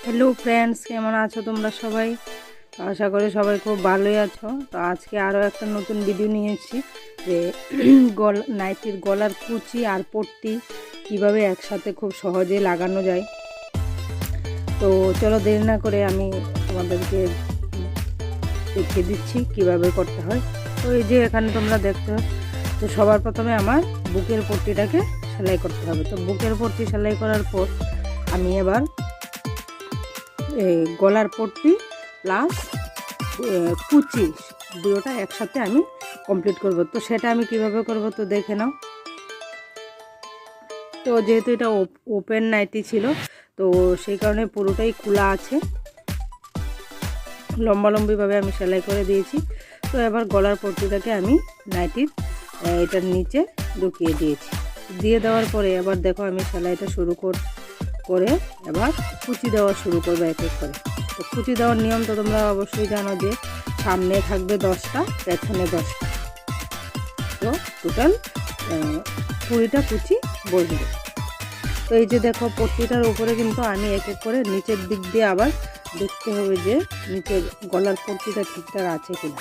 Hello friends, কেমন আছো তোমরা সবাই? আশা করি সবাই খুব ভালোই আছো। তো আজকে আরও একটা নতুন ভিডিও নিয়েছি যে নাইটির গলার কুচি আর পট্টি কিভাবে একসাথে খুব সহজে লাগানো যায়। তো চলো দেরি না করে আমি তোমাদেরকে দেখিয়ে দিচ্ছি কিভাবে করতে হয়। তো এই যে এখানে তোমরা দেখছো, তো সবার প্রথমে আমার বুকের পট্টিটাকে সেলাই করতে হবে। তো বুকের পট্টি সেলাই করার পর আমি এবার গলার পট্টি প্লাস কুচি দুটোটা একসাথে আমি কমপ্লিট করব। তো সেটা আমি কিভাবে করব তো দেখে নাও। তো যেহেতু এটা ওপেন নাইটি ছিল, তো সেই কারণে পুরোটাই খোলা আছে, লম্বালম্বিভাবে আমি সেলাই করে দিয়েছি। তো এবার গলার পট্টিটাকে আমি নাইটির এটার নিচে ঢুকিয়ে দিয়েছি। দিয়ে দেওয়ার পরে এবার দেখো আমি সেলাইটা শুরু করে এবার কুচি দেওয়া শুরু করবো এক এক করে। তো কুচি দেওয়ার নিয়ম তো তোমরা অবশ্যই জানো যে সামনে থাকবে 10টা, পেছনে 10টা, তো টোটাল 20টা কুচি বসবে। তো এই যে দেখো পট্টিটার উপরে কিন্তু আমি এক এক করে নিচের দিক দিয়ে আবার দেখতে হবে যে নিচের গলার পট্টিটা ঠিকঠাক আছে কিনা।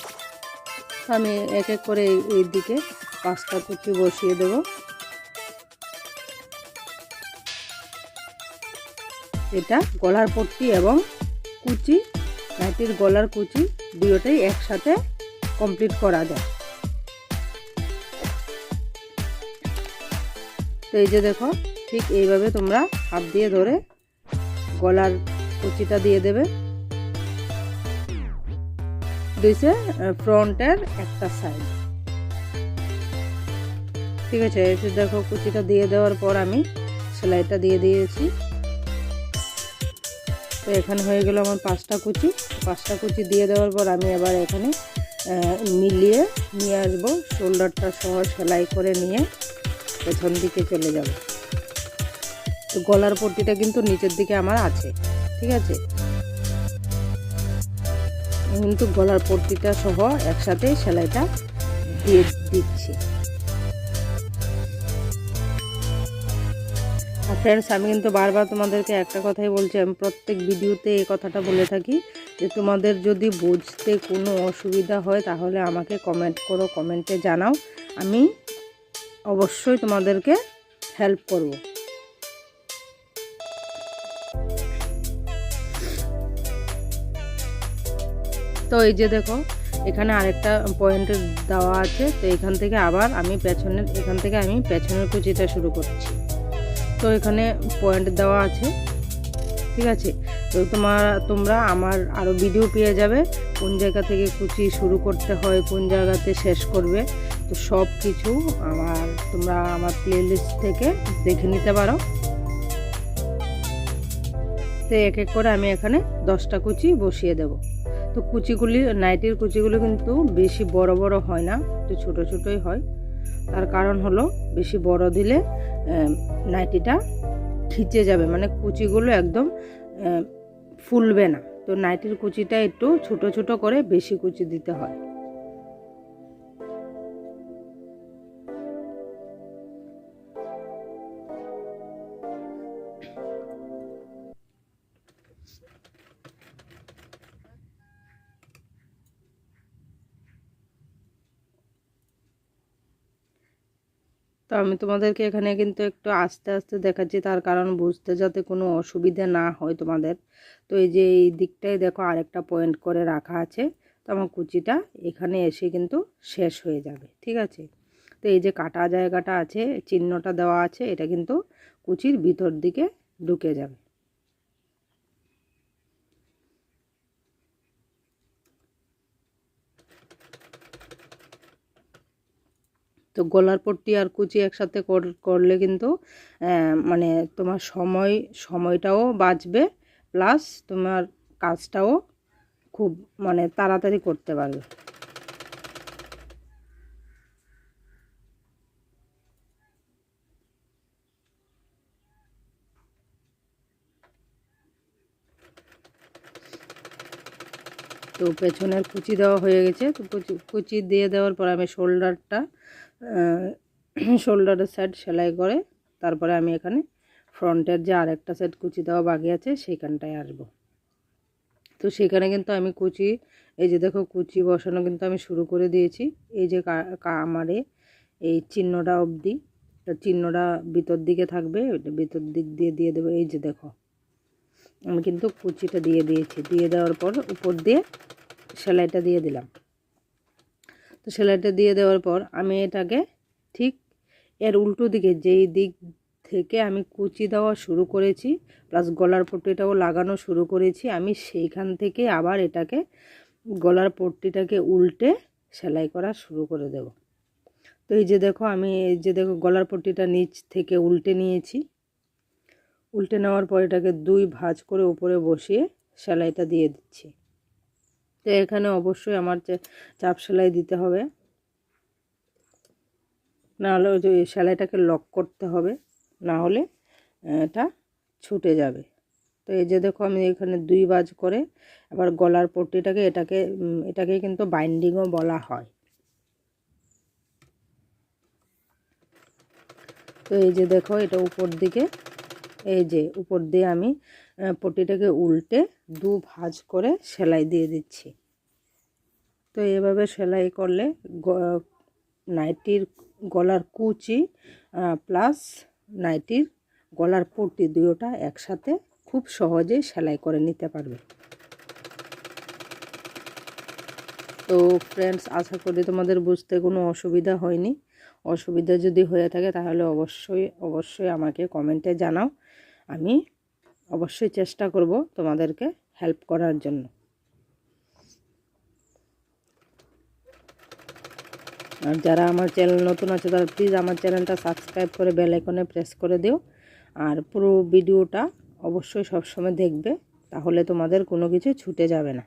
তো আমি এক এক করে এই দিকে 5টা কুচি বসিয়ে দেবো। এটা গলার পট্টি এবং কুচি, নাইটির গলার কুচি দুটোটাই একসাথে কমপ্লিট করা যায়। তো এই যে দেখো ঠিক এইভাবে তোমরা হাত দিয়ে ধরে গলার কুচিটা দিয়ে দেবে দিয়েছে ফ্রন্টের একটা সাইড। ঠিক আছে, এসে দেখো কুচিটা দিয়ে দেওয়ার পর আমি সেলাইটা দিয়ে দিয়েছি। তো এখানে হয়ে গেল আমার 5টা কুচি। 5টা কুচি দিয়ে দেওয়ার পর আমি এবার এখানে মিলিয়ে নিয়ে আসবো, শোল্ডারটা সহ সেলাই করে নিয়ে পেছন দিকে চলে যাব। তো গলার পট্টিটা কিন্তু নিচের দিকে আমার আছে, ঠিক আছে। কিন্তু গলার পট্টিটা সহ একসাথে সেলাইটা দিয়ে দিচ্ছি। আর ফ্রেন্ডস, আমি কিন্তু বারবার তোমাদেরকে একটা কথাই বলছি, আমি প্রত্যেক ভিডিওতে এই কথাটা বলে থাকি যে তোমাদের যদি বুঝতে কোনো অসুবিধা হয় তাহলে আমাকে কমেন্ট করো, কমেন্টে জানাও, আমি অবশ্যই তোমাদেরকে হেল্প করব। তো এই যে দেখো এখানে আরেকটা পয়েন্ট দেওয়া আছে। তো এখান থেকে আবার আমি পেছনের কুচিটা শুরু করছি। তো এখানে পয়েন্ট দেওয়া আছে, ঠিক আছে। তো তোমরা আমার আরও ভিডিও পেয়ে যাবে কোন জায়গা থেকে কুচি শুরু করতে হয়, কোন জায়গাতে শেষ করবে। তো সব কিছু তোমরা আমার প্লেলিস্ট থেকে দেখে নিতে পারো। তো এক এক করে আমি এখানে 10টা কুচি বসিয়ে দেব। তো কুচিগুলি, নাইটির কুচিগুলো কিন্তু বেশি বড় বড় হয় না, একটু ছোটো ছোটোই হয়। তার কারণ হলো বেশি বড় দিলে নাইটিটা খিচে যাবে, মানে কুচিগুলো একদম ফুলবে না। তো নাইটির কুচিটা একটু ছোট ছোট করে বেশি কুচি দিতে হয়। তো আমি তোমাদেরকে এখানে কিন্তু একটু আস্তে আস্তে দেখাচ্ছি, তার কারণ বুঝতে যাতে কোনো অসুবিধা না হয় তোমাদের। তো এই যে এই দিকটায় দেখো আরেকটা পয়েন্ট করে রাখা আছে। তো আমার কুচিটা এখানে এসে কিন্তু শেষ হয়ে যাবে, ঠিক আছে। তো এই যে কাটা জায়গাটা আছে, চিহ্নটা দেওয়া আছে, এটা কিন্তু কুচির ভিতর দিকে ঢুকে যাবে। তো গলার পট্টি আর কুচি একসাথে করলে কিন্তু মানে তোমার সময়টাও বাঁচবে, প্লাস তোমার কাজটাও খুব মানে তাড়াতাড়ি করতে পারবে। তো পেছনের কুচি দেওয়া হয়ে গেছে। তো কুচি দিয়ে দেওয়ার পর আমি শোল্ডারের সাইড সেলাই করে তারপরে আমি এখানে ফ্রন্টের যে আরেকটা সাইড কুচি দেওয়া বাকি আছে সেইখানটায় আসবো। তো সেখানে কিন্তু আমি কুচি, এই যে দেখো কুচি বসানো কিন্তু আমি শুরু করে দিয়েছি। এই যে আমারে এই চিহ্নটা অবধি, চিহ্নটা ভিতর দিকে থাকবে, ভিতর দিক দিয়ে দেবো। এই যে দেখো আমি কিন্তু কুচিটা দিয়ে দিয়েছি। দিয়ে দেওয়ার পর উপর দিয়ে সেলাইটা দিয়ে দিলাম। তো সেলাইটা দিয়ে দেওয়ার পর আমি এটাকে ঠিক এর উল্টো দিকে, যেই দিক থেকে আমি কুচি দেওয়া শুরু করেছি প্লাস গলার পট্টিটাও লাগানো শুরু করেছি, আমি সেইখান থেকে আবার এটাকে গলার পট্টিটাকে উল্টে সেলাই করা শুরু করে দেব। তো এই যে দেখো আমি এই যে দেখো গলার পট্টিটা নিচ থেকে উল্টে নিয়েছি। উল্টে নেওয়ার পর এটাকে 2 ভাঁজ করে উপরে বসিয়ে সেলাইটা দিয়ে দিচ্ছি। তো এখানে অবশ্যই আমার চাপ সেলাই দিতে হবে, না হলে ওই যে সেলাইটাকে লক করতে হবে, না হলে এটা ছুটে যাবে। তো এই যে দেখো আমি এখানে 2 ভাঁজ করে আবার গলার পট্টিটাকে এটাকে কিন্তু বাইন্ডিংও বলা হয়। তো এই যে দেখো এটা উপর দিকে, এই যে উপর দিয়ে আমি পট্টিটাকে উল্টে 2 ভাঁজ করে সেলাই দিয়ে দিচ্ছি। তো এভাবে সেলাই করলে নাইটির গলার কুচি প্লাস নাইটির গলার পট্টি দুটোটা একসাথে খুব সহজে সেলাই করে নিতে পারবে। তো ফ্রেন্ডস, আশা করি তোমাদের বুঝতে কোনো অসুবিধা হয়নি। অসুবিধা যদি হয়ে থাকে তাহলে অবশ্যই আমাকে কমেন্টে জানাও। আমি অবশ্যই চেষ্টা করব তোমাদেরকে হেল্প করার জন্য। আর যারা আমার চ্যানেল নতুন আছে তারা প্লিজ আমার চ্যানেলটা সাবস্ক্রাইব করে বেল আইকনে প্রেস করে দিও। আর পুরো ভিডিওটা অবশ্যই সবসময় দেখবে, তাহলে তোমাদের কোনো কিছু ছুটে যাবে না।